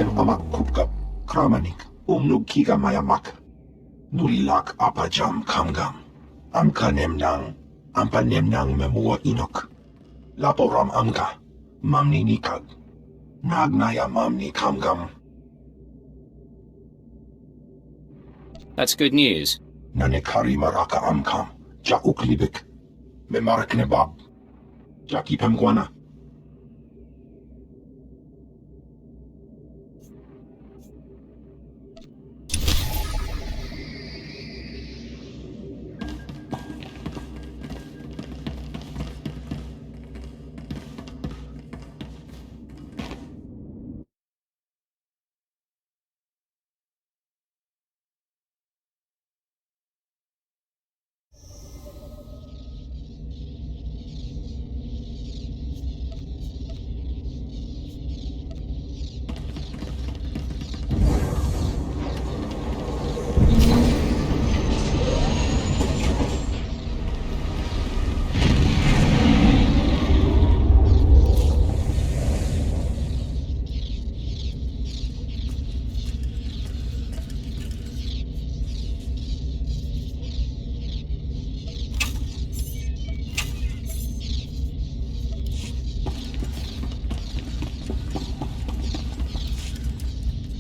Niem amak kupkap, kramanik, umnug mayamak. Nulilak apajam kamgam. Amkanemnang, ampanemnang memua inok. Laporam amka, mamni nikag. Nagnaya mamni kamgam. That's good news. Nanekari maraka amkam, ja uklibik. Memarak nebab. Jaki pemguana.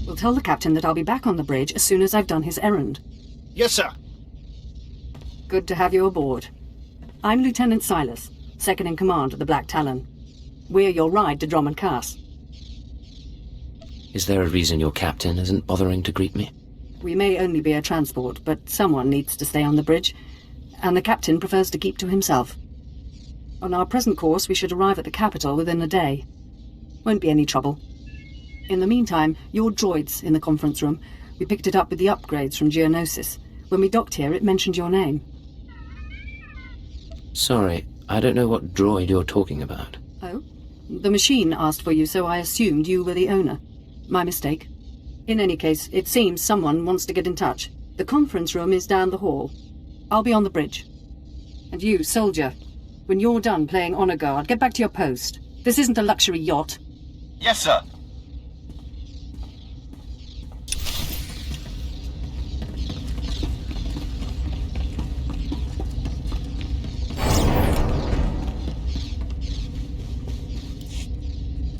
We'll tell the captain that I'll be back on the bridge as soon as I've done his errand. Yes, sir. Good to have you aboard. I'm Lieutenant Silas, second in command of the Black Talon. We're your ride to Drummond Cass. Is there a reason your captain isn't bothering to greet me? We may only be a transport, but someone needs to stay on the bridge, and the captain prefers to keep to himself. On our present course, we should arrive at the capital within a day. Won't be any trouble. In the meantime, your droid's in the conference room. We picked it up with the upgrades from Geonosis. When we docked here, it mentioned your name. Sorry, I don't know what droid you're talking about. Oh? The machine asked for you, so I assumed you were the owner. My mistake. In any case, it seems someone wants to get in touch. The conference room is down the hall. I'll be on the bridge. And you, soldier, when you're done playing honor guard, get back to your post. This isn't a luxury yacht. Yes, sir.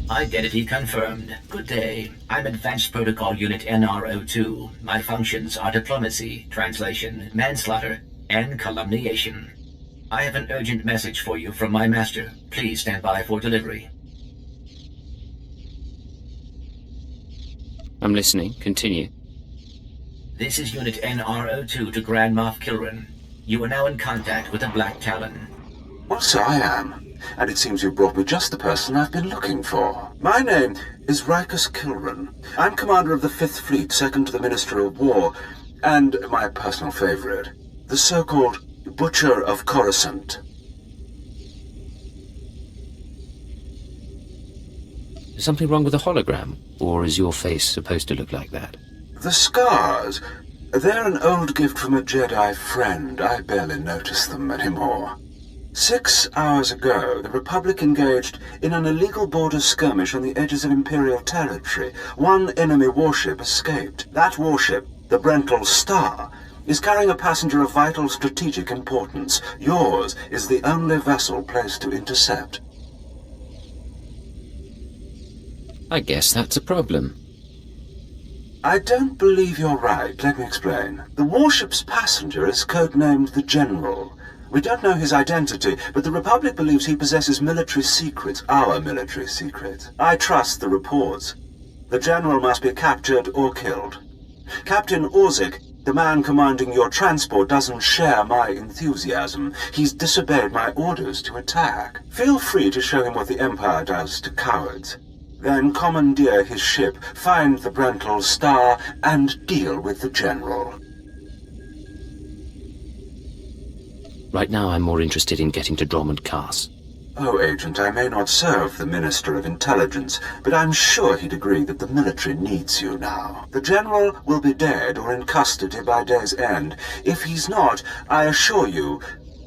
Identity confirmed. Good day. I'm Advanced Protocol Unit NR02. My functions are diplomacy, translation, manslaughter, and calumniation. I have an urgent message for you from my master. Please stand by for delivery. I'm listening. Continue. This is Unit NR02 to Grand Moff Kilran. You are now in contact with the Black Talon. Well, so I am. And it seems you brought me just the person I've been looking for. My name is Rikus Kilran. I'm commander of the 5th Fleet, second to the Minister of War, and my personal favorite, the so-called Butcher of Coruscant. Is something wrong with the hologram? Or is your face supposed to look like that? The scars, they're an old gift from a Jedi friend. I barely notice them anymore. 6 hours ago, the Republic engaged in an illegal border skirmish on the edges of Imperial territory. One enemy warship escaped. That warship, the Black Star, is carrying a passenger of vital strategic importance. Yours is the only vessel placed to intercept. I guess that's a problem. I don't believe you're right. Let me explain. The warship's passenger is codenamed the General. We don't know his identity, but the Republic believes he possesses military secrets, our military secrets. I trust the reports. The General must be captured or killed. Captain Orzik, the man commanding your transport, doesn't share my enthusiasm. He's disobeyed my orders to attack. Feel free to show him what the Empire does to cowards. Then commandeer his ship, find the Black Star, and deal with the General. Right now I'm more interested in getting to Drummond Cass. Oh, Agent, I may not serve the Minister of Intelligence, but I'm sure he'd agree that the military needs you now. The General will be dead or in custody by day's end. If he's not, I assure you,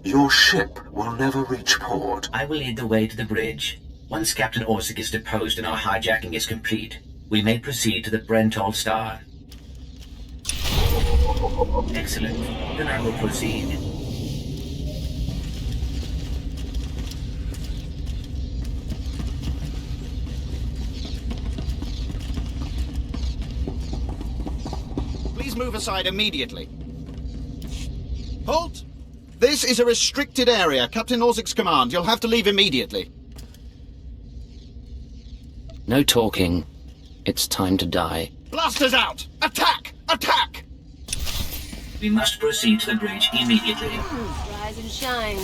your ship will never reach port. I will lead the way to the bridge. Once Captain Orzik is deposed and our hijacking is complete, We may proceed to the Brentall star. Excellent. Then I will proceed. Please move aside immediately. Halt! This is a restricted area. Captain Orzik's command. You'll have to leave immediately. No talking. It's time to die. Blasters out! Attack! Attack! We must proceed to the bridge immediately. Rise and shine.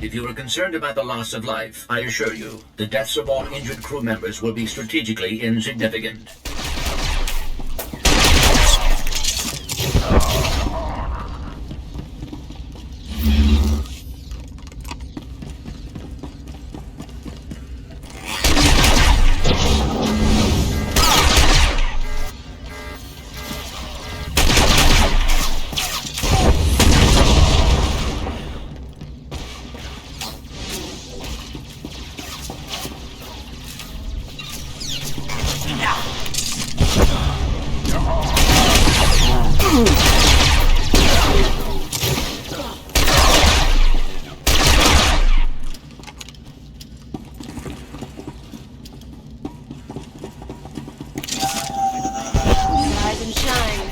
If you are concerned about the loss of life, I assure you, the deaths of all injured crew members will be strategically insignificant. Rise and shine.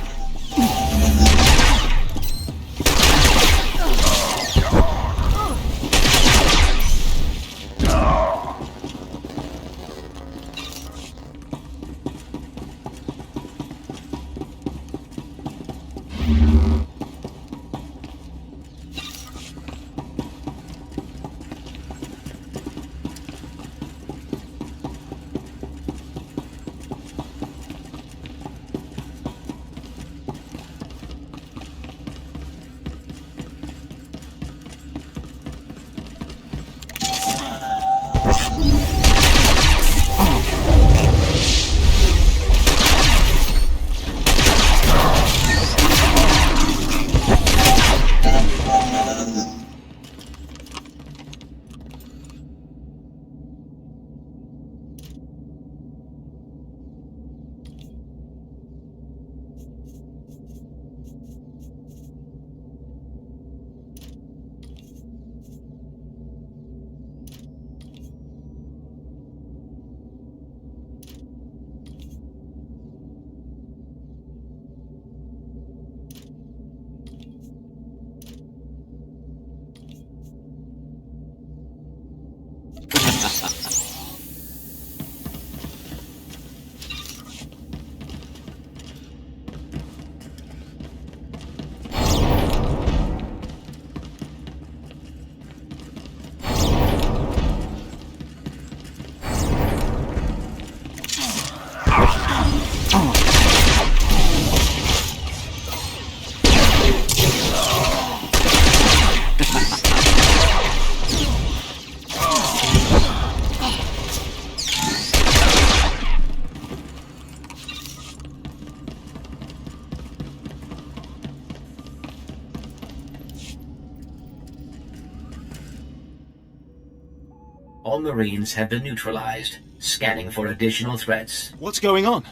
All Marines have been neutralized. Scanning for additional threats. What's going on?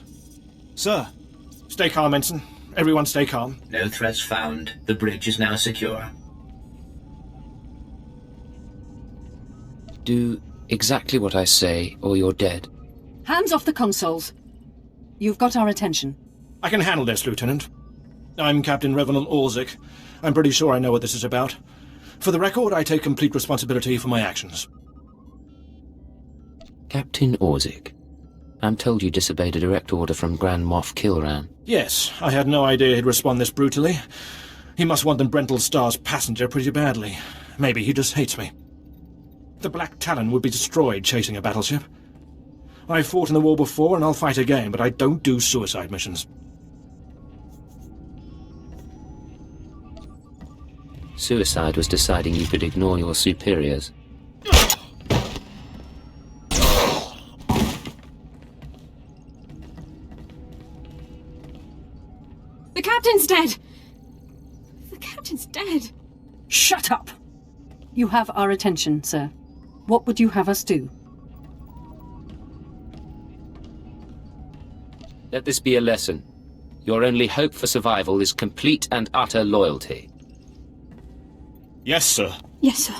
Sir, stay calm, Ensign. Everyone stay calm. No threats found. The bridge is now secure. Do exactly what I say, or you're dead. Hands off the consoles. You've got our attention. I can handle this, Lieutenant. I'm Captain Revenant Orzik. I'm pretty sure I know what this is about. For the record, I take complete responsibility for my actions. Captain Orzik, I'm told you disobeyed a direct order from Grand Moff Kilran. Yes, I had no idea he'd respond this brutally. He must want the Brental Star's passenger pretty badly. Maybe he just hates me. The Black Talon would be destroyed chasing a battleship. I've fought in the war before, and I'll fight again, but I don't do suicide missions. Suicide was deciding you could ignore your superiors. The captain's dead! The captain's dead! Shut up! You have our attention, sir. What would you have us do? Let this be a lesson. Your only hope for survival is complete and utter loyalty. Yes, sir. Yes, sir.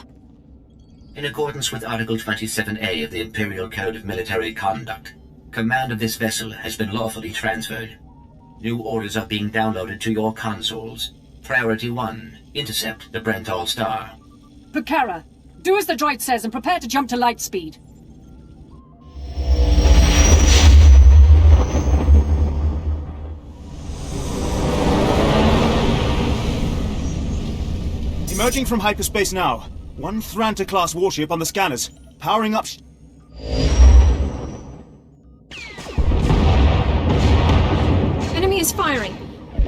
In accordance with Article 27A of the Imperial Code of Military Conduct, command of this vessel has been lawfully transferred. New orders are being downloaded to your consoles. Priority 1, intercept the Black Star. Pucara, do as the droid says and prepare to jump to light speed. Emerging from hyperspace now. One Thranta-class warship on the scanners. Powering up... Enemy is firing.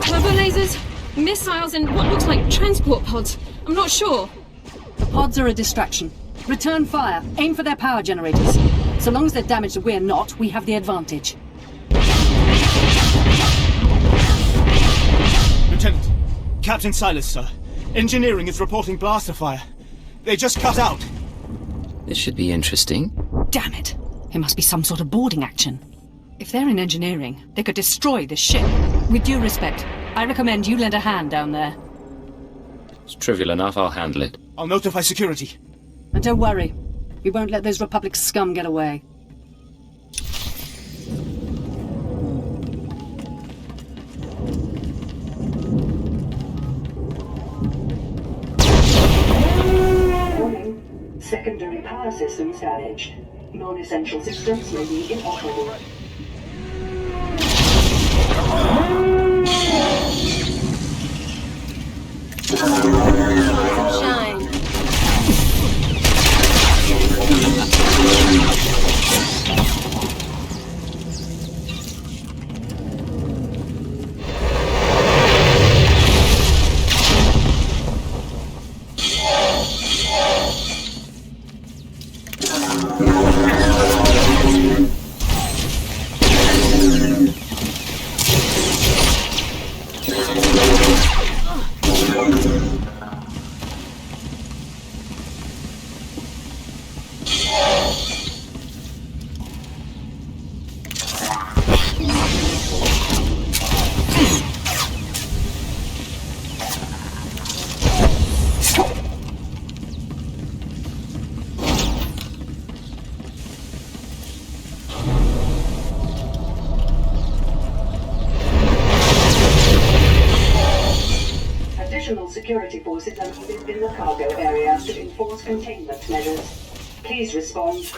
Turbo lasers, missiles, and what looks like transport pods. I'm not sure. The pods are a distraction. Return fire. Aim for their power generators. So long as they're damaged and we're not, we have the advantage. Lieutenant, Captain Silas, sir. Engineering is reporting blaster fire. They just cut out. This should be interesting. Damn it. It must be some sort of boarding action. If they're in engineering, they could destroy this ship. With due respect, I recommend you lend a hand down there. It's trivial enough, I'll handle it. I'll notify security. And don't worry. We won't let those Republic scum get away. Warning. Secondary power systems damaged. Non-essential systems may be inoperable. Shine. Security forces are needed in the cargo area to enforce containment measures. Please respond.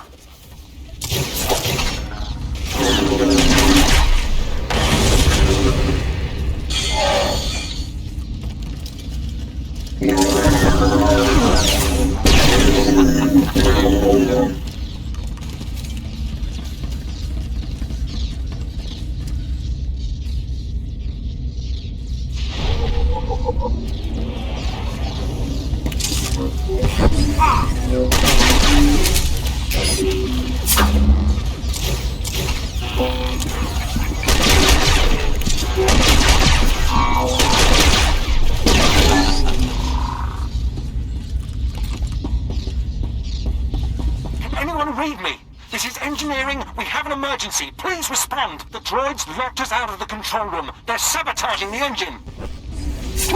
emergency! Please respond! The droids locked us out of the control room! They're sabotaging the engine! It's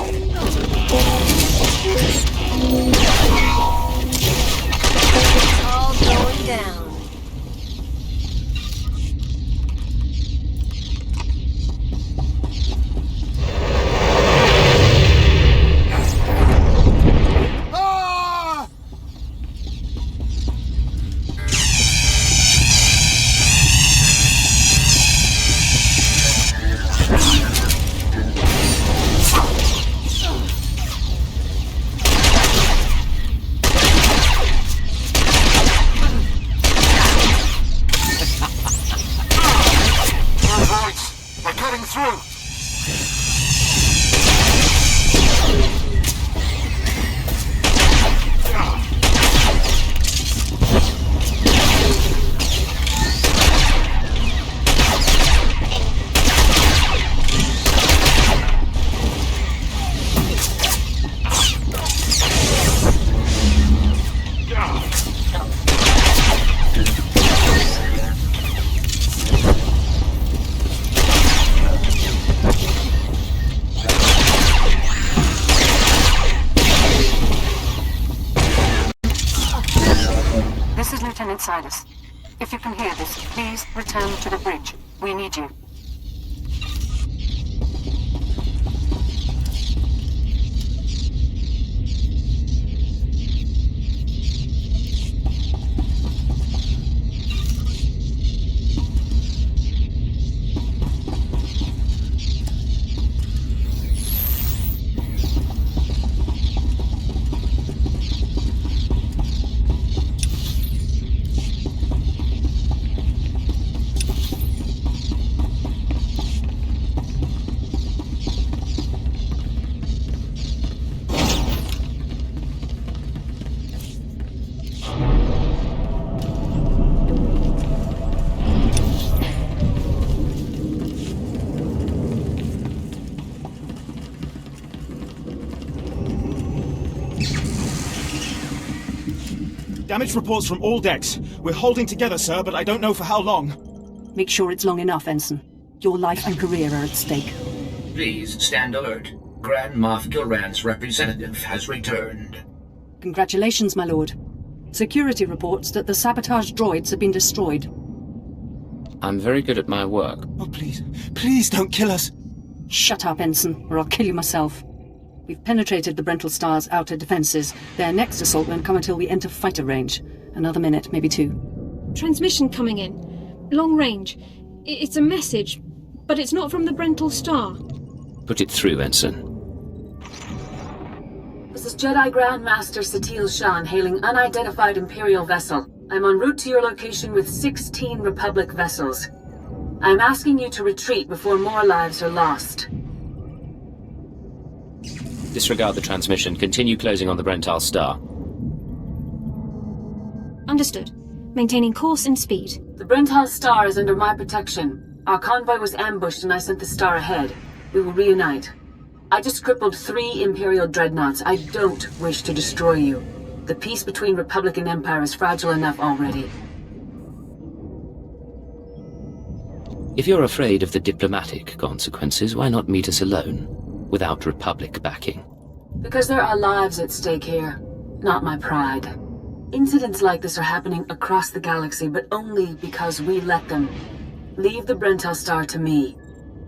all going down. This is Lieutenant Silas. If you can hear this, please return to the bridge. We need you. Damage reports from all decks. We're holding together, sir, but I don't know for how long. Make sure it's long enough, Ensign. Your life and career are at stake. Please stand alert. Grand Moff Gilran's representative has returned. Congratulations, my lord. Security reports that the sabotage droids have been destroyed. I'm very good at my work. Oh, please. Please don't kill us. Shut up, Ensign, or I'll kill you myself. We've penetrated the Brental Star's outer defenses. Their next assault won't come until we enter fighter range. Another minute, maybe two. Transmission coming in. Long range. It's a message, but it's not from the Brental Star. Put it through, Ensign. This is Jedi Grand Master Satil Shan hailing unidentified Imperial vessel. I'm en route to your location with 16 Republic vessels. I'm asking you to retreat before more lives are lost. Disregard the transmission. Continue closing on the Brental Star. Understood. Maintaining course and speed. The Brental Star is under my protection. Our convoy was ambushed and I sent the star ahead. We will reunite. I just crippled 3 Imperial dreadnoughts. I don't wish to destroy you. The peace between Republic and Empire is fragile enough already. If you're afraid of the diplomatic consequences, why not meet us alone, without Republic backing? Because there are lives at stake here, not my pride. Incidents like this are happening across the galaxy, but only because we let them. Leave the Brental Star to me.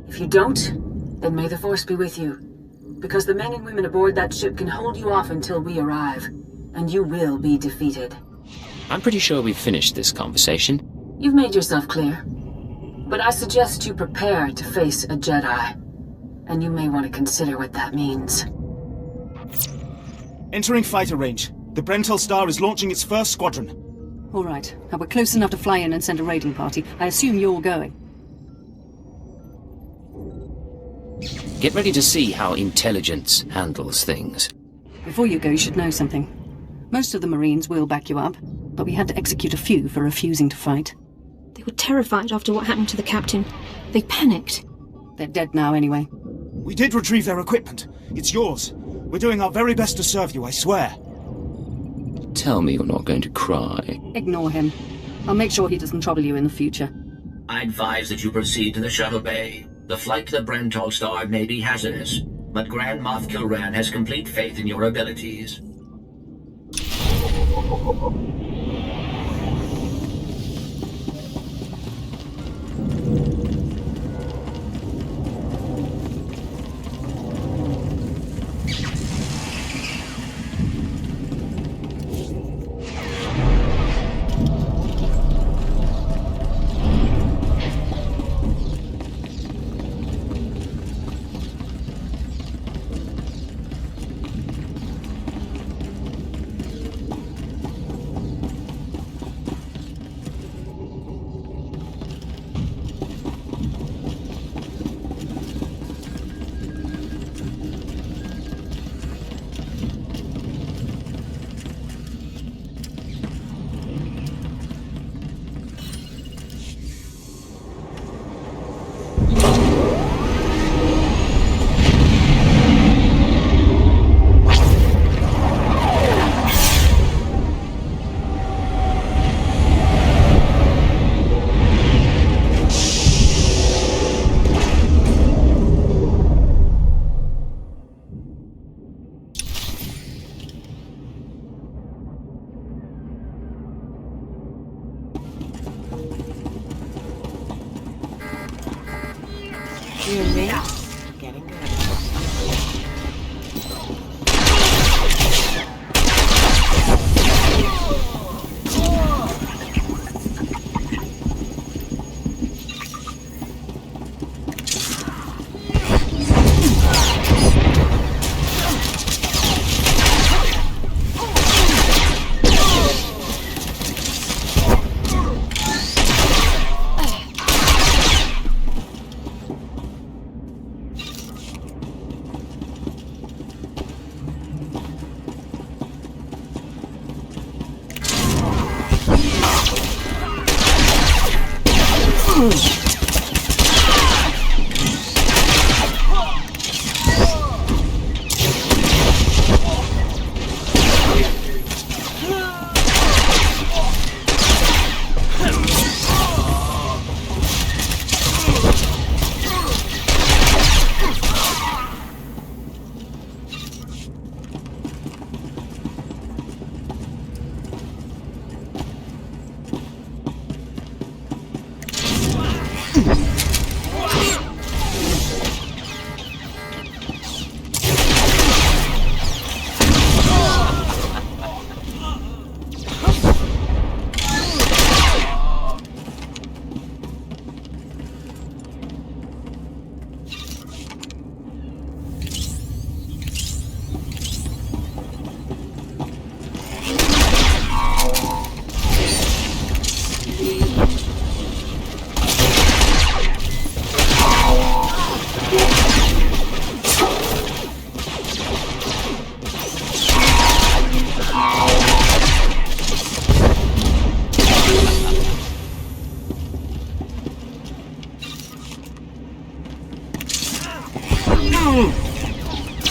If you don't, then may the Force be with you. Because the men and women aboard that ship can hold you off until we arrive, and you will be defeated. I'm pretty sure we've finished this conversation. You've made yourself clear. But I suggest you prepare to face a Jedi. And you may want to consider what that means. Entering fighter range. The Brental Star is launching its first squadron. All right. Now we're close enough to fly in and send a raiding party. I assume you're going. Get ready to see how intelligence handles things. Before you go, you should know something. Most of the Marines will back you up, but we had to execute a few for refusing to fight. They were terrified after what happened to the captain. They panicked. They're dead now anyway. We did retrieve their equipment. It's yours. We're doing our very best to serve you, I swear. Tell me you're not going to cry. Ignore him. I'll make sure he doesn't trouble you in the future. I advise that you proceed to the shuttle bay. The flight to the Brentol star may be hazardous, but Grand Moff Kilran has complete faith in your abilities. Getting good.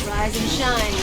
Rise and shine.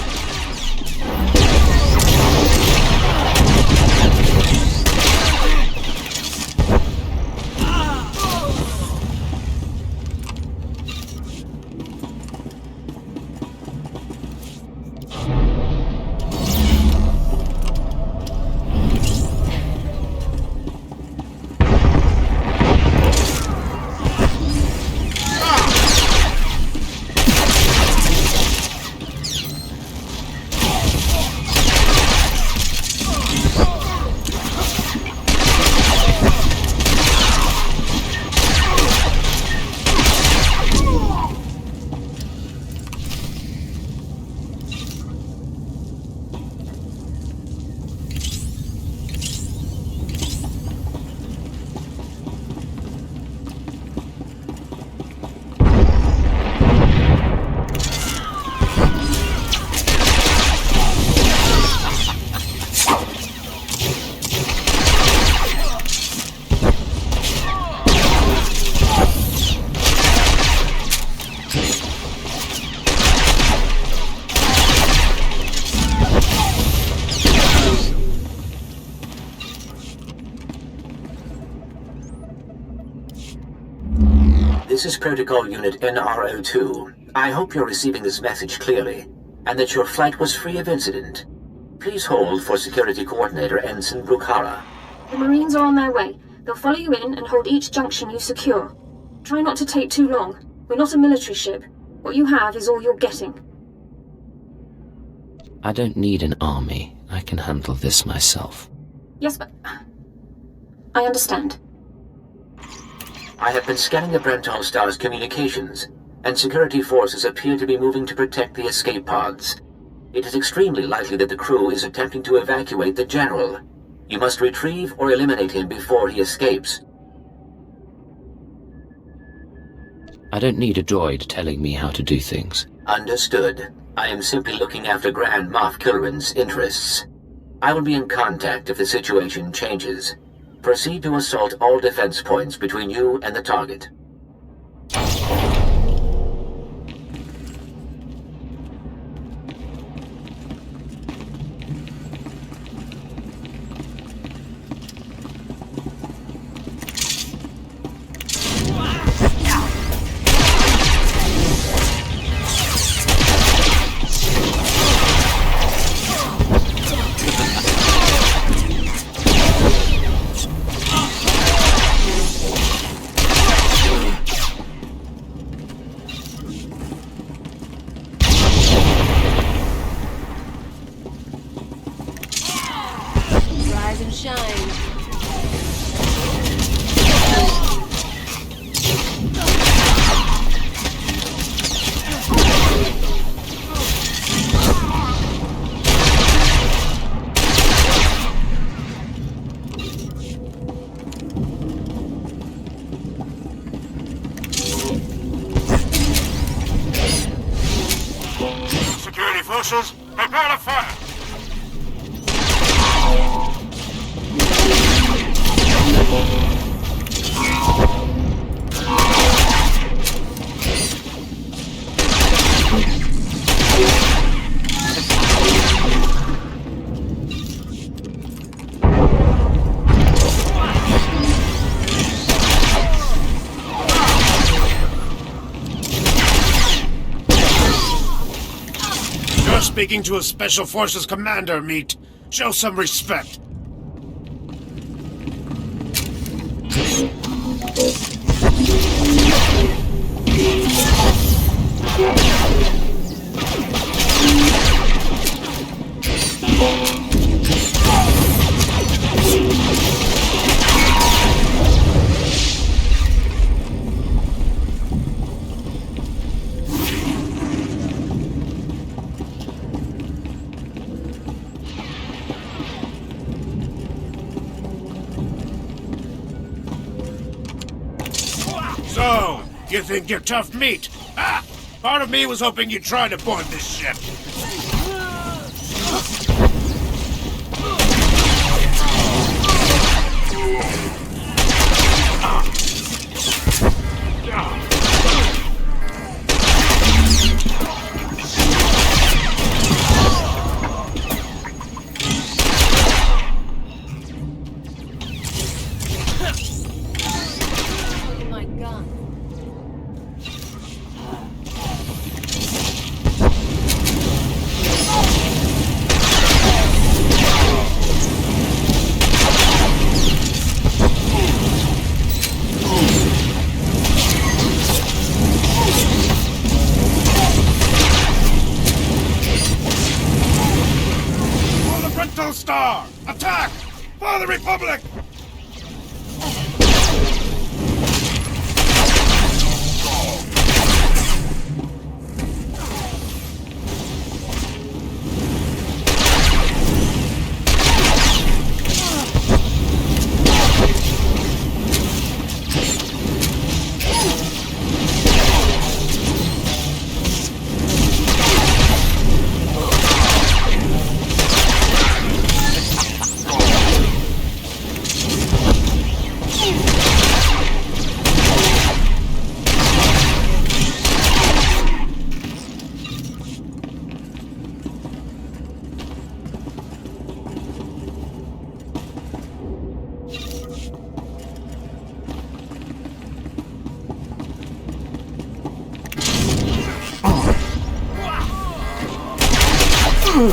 This is Protocol Unit NRO2. I hope you're receiving this message clearly, and that your flight was free of incident. Please hold for Security Coordinator Ensign Brukhara. The Marines are on their way. They'll follow you in and hold each junction you secure. Try not to take too long. We're not a military ship. What you have is all you're getting. I don't need an army. I can handle this myself. Yes, but... I understand. I have been scanning the Brental Star's communications, and security forces appear to be moving to protect the escape pods. It is extremely likely that the crew is attempting to evacuate the General. You must retrieve or eliminate him before he escapes. I don't need a droid telling me how to do things. Understood. I am simply looking after Grand Moff Kilrin's interests. I will be in contact if the situation changes. Proceed to assault all defense points between you and the target. Rise and shine. Security forces, prepare to fire! You're speaking to a Special Forces commander, Meat. Show some respect. So, you think you're tough meat? Ah! Part of me was hoping you'd try to board this ship. My gun. For the Brental Star! Attack! For the Republic! You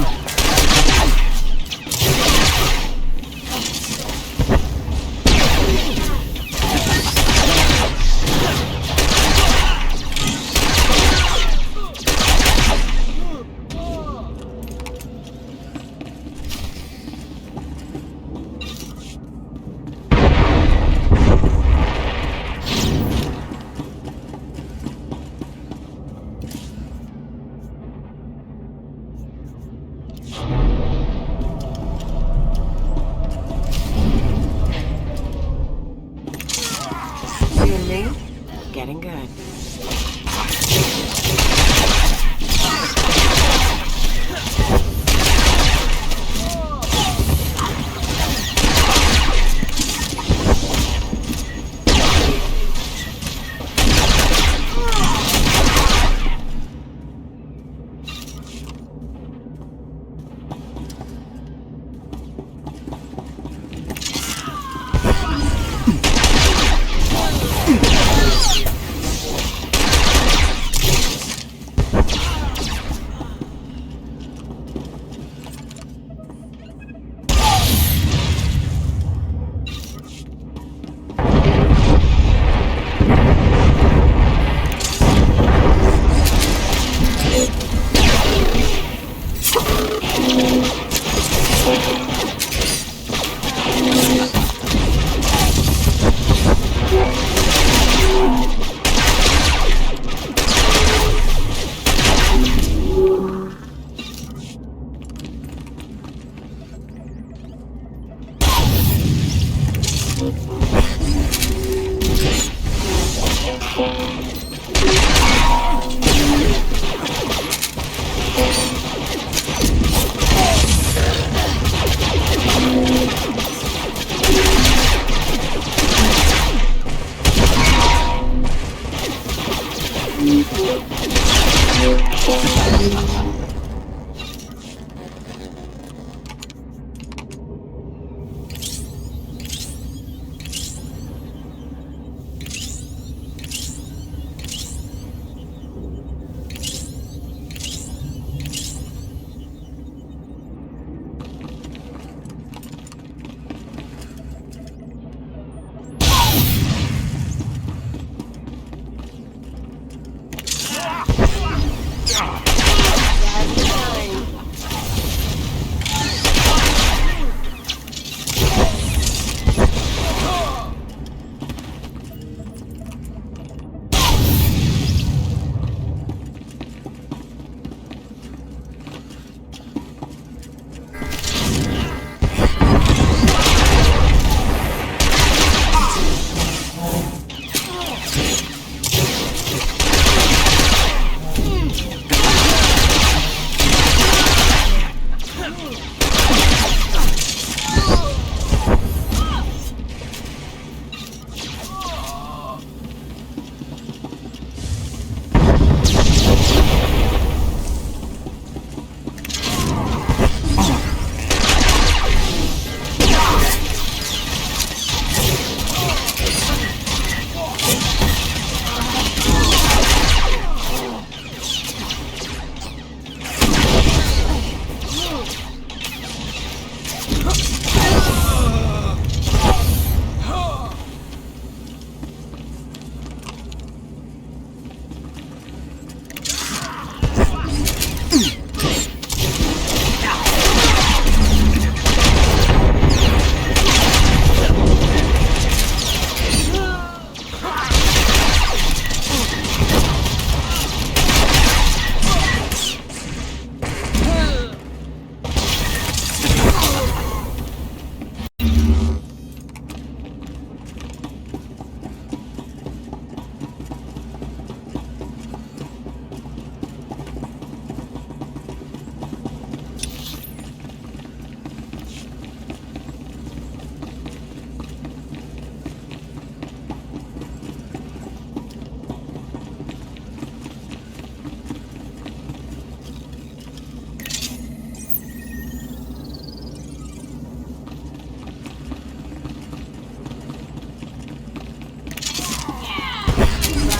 and me? Getting good.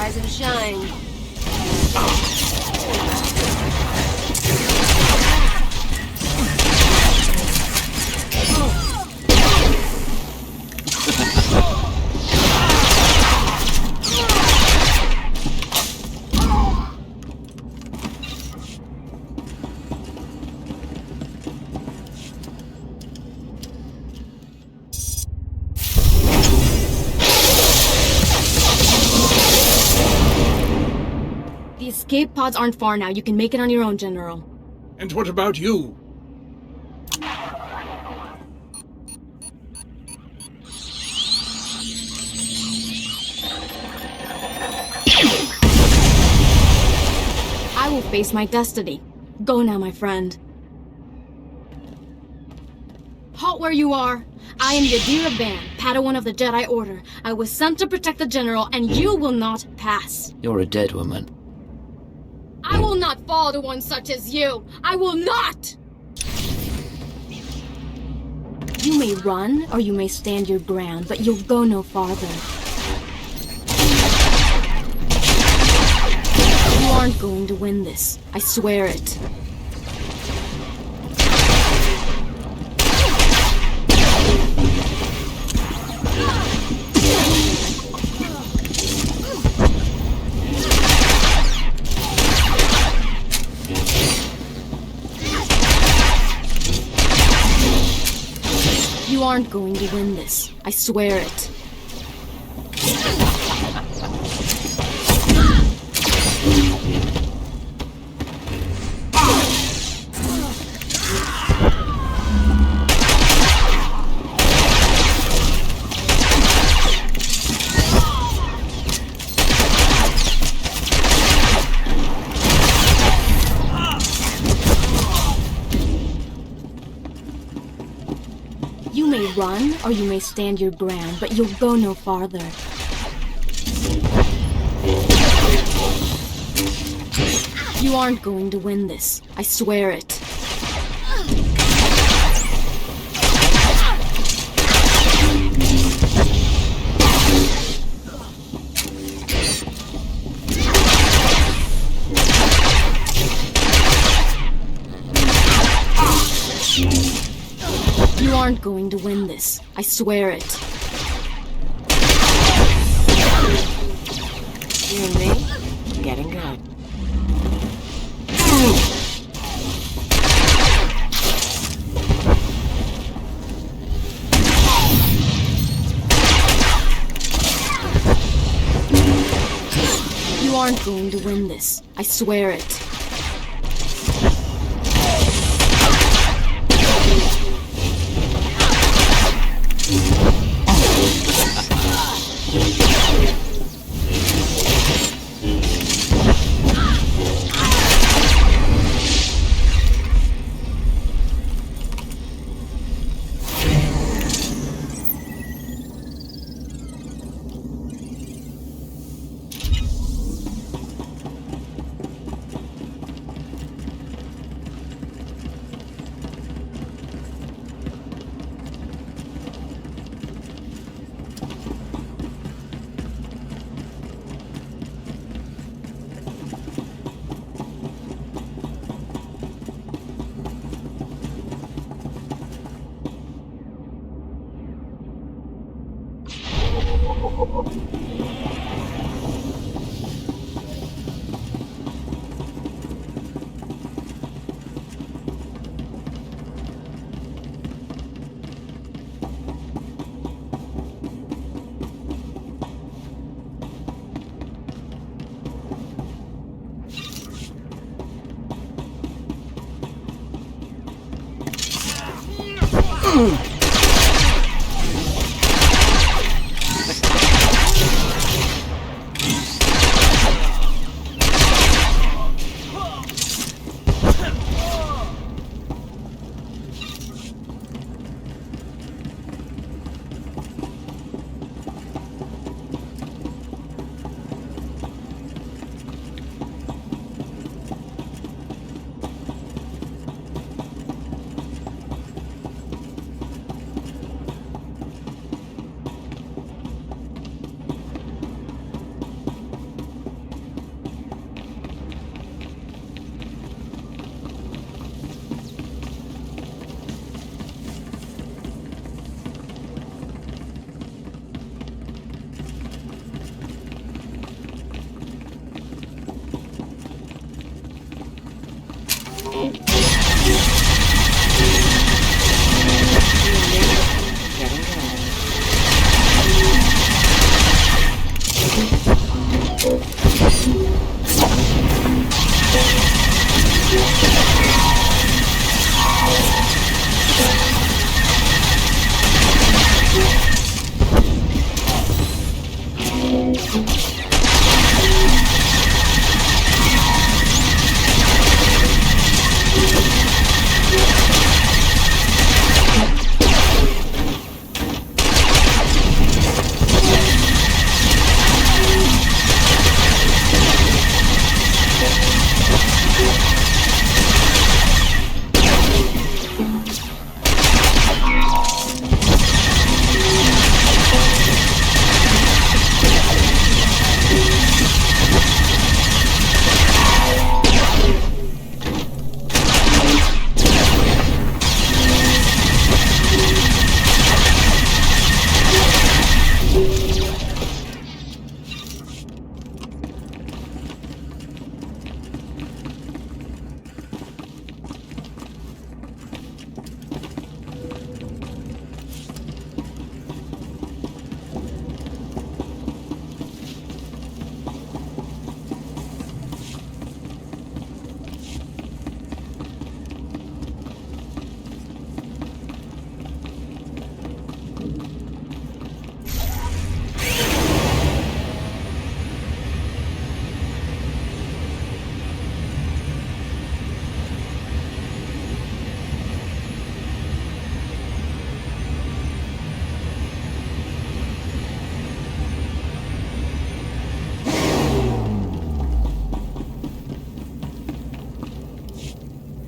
Rise and shine. The escape pods aren't far now. You can make it on your own, General. And what about you? I will face my destiny. Go now, my friend. Halt where you are. I am Yadira Ban, Padawan of the Jedi Order. I was sent to protect the General, and you will not pass. You're a dead woman. I will not fall to one such as you. I will not! You may run, or you may stand your ground, but you'll go no farther. You aren't going to win this. I swear it. You aren't going to win this. I swear it. You may run, or you may stand your ground, but you'll go no farther. You aren't going to win this. I swear it. You aren't going to win this. I swear it. You and me? Getting good. You aren't going to win this. I swear it.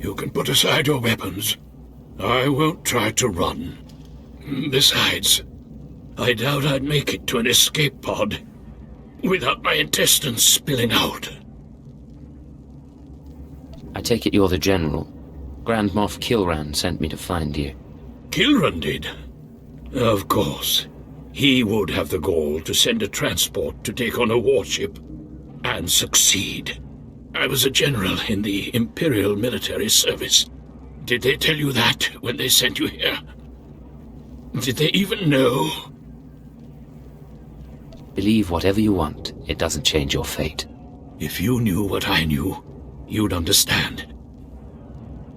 You can put aside your weapons. I won't try to run. Besides, I doubt I'd make it to an escape pod without my intestines spilling out. I take it you're the General. Grand Moff Kilran sent me to find you. Kilran did? Of course. He would have the gall to send a transport to take on a warship and succeed. I was a general in the Imperial military service. Did they tell you that when they sent you here? Did they even know? Believe whatever you want. It doesn't change your fate. If you knew what I knew, you'd understand.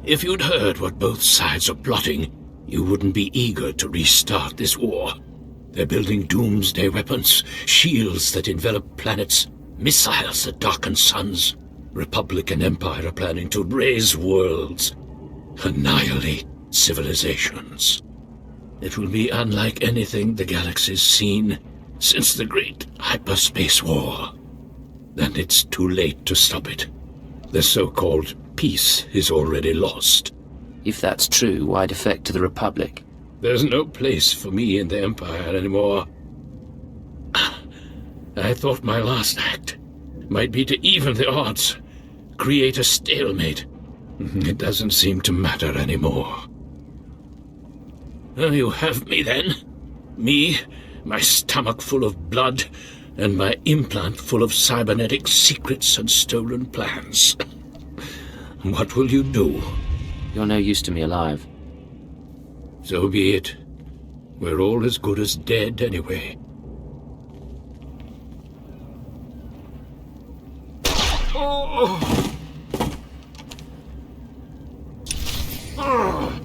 If you'd heard what both sides are plotting, you wouldn't be eager to restart this war. They're building doomsday weapons, shields that envelop planets, missiles that darken suns. Republic and Empire are planning to raise worlds, annihilate civilizations. It will be unlike anything the galaxy's seen since the Great Hyperspace War. And it's too late to stop it. The so-called peace is already lost. If that's true, why defect to the Republic? There's no place for me in the Empire anymore. I thought my last act might be to even the odds, create a stalemate. It doesn't seem to matter anymore. You have me then. Me, my stomach full of blood, and my implant full of cybernetic secrets and stolen plans. What will you do? You're no use to me alive. So be it. We're all as good as dead anyway. Oh. Oh.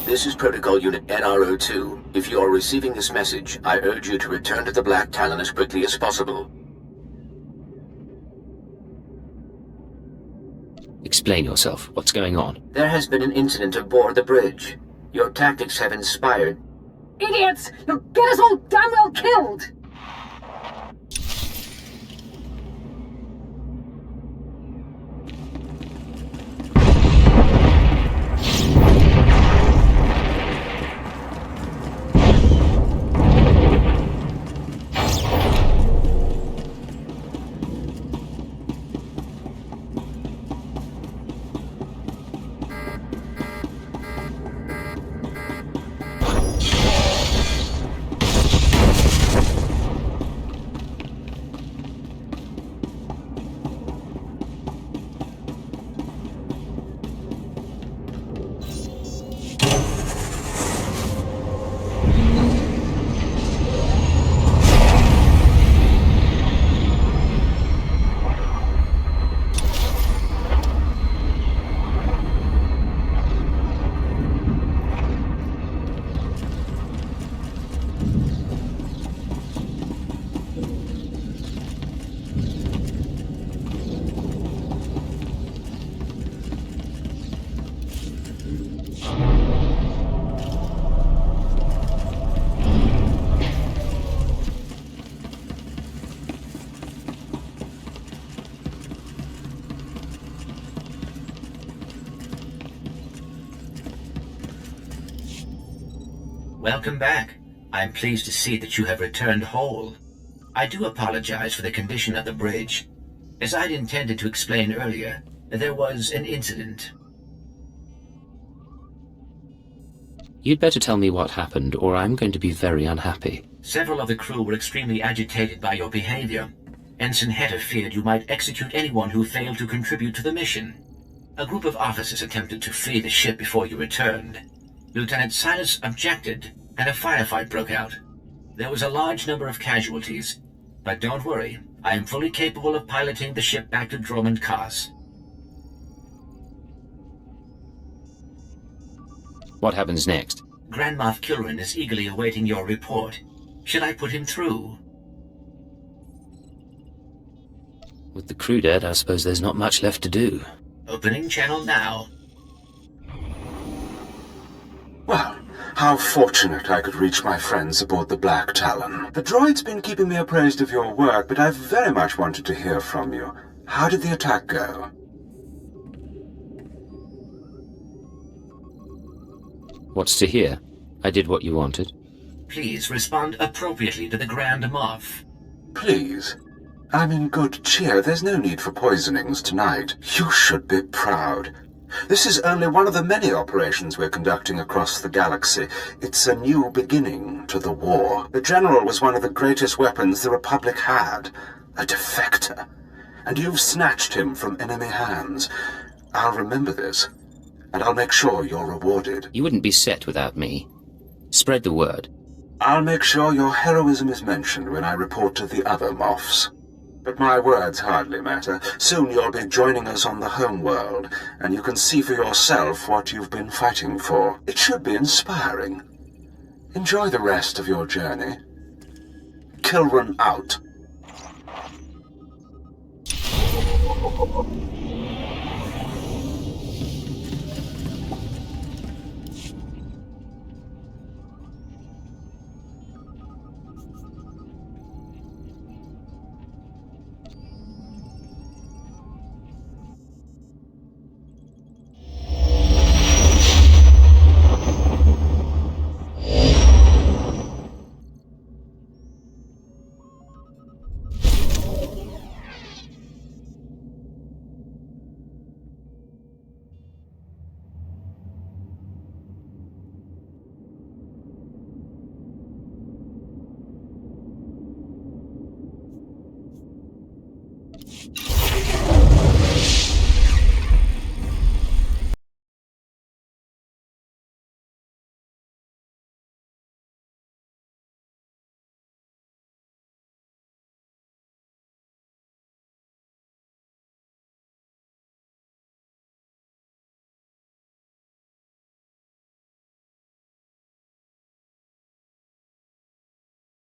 This is Protocol Unit NRO2. If you are receiving this message, I urge you to return to the Black Talon as quickly as possible. Explain yourself. What's going on? There has been an incident aboard the bridge. Your tactics have inspired... Idiots! You'll get us all damn well killed! Welcome back. I'm pleased to see that you have returned whole. I do apologize for the condition of the bridge. As I'd intended to explain earlier, there was an incident. You'd better tell me what happened, or I'm going to be very unhappy. Several of the crew were extremely agitated by your behavior. Ensign Heta feared you might execute anyone who failed to contribute to the mission. A group of officers attempted to flee the ship before you returned. Lieutenant Silas objected, and a firefight broke out. There was a large number of casualties, but don't worry, I am fully capable of piloting the ship back to Dromund Kaas. What happens next? Grand Moff Kilrin is eagerly awaiting your report. Should I put him through? With the crew dead, I suppose there's not much left to do. Opening channel now. Well, how fortunate I could reach my friends aboard the Black Talon. The droid's been keeping me appraised of your work, but I've very much wanted to hear from you. How did the attack go? What's to hear? I did what you wanted. Please respond appropriately to the Grand Moff. Please. I'm in good cheer. There's no need for poisonings tonight. You should be proud. This is only one of the many operations we're conducting across the galaxy. It's a new beginning to the war. The General was one of the greatest weapons the Republic had. A defector. And you've snatched him from enemy hands. I'll remember this, and I'll make sure you're rewarded. You wouldn't be set without me. Spread the word. I'll make sure your heroism is mentioned when I report to the other Moffs. But my words hardly matter. Soon you'll be joining us on the home world, and you can see for yourself what you've been fighting for. It should be inspiring. Enjoy the rest of your journey. Kilrin out.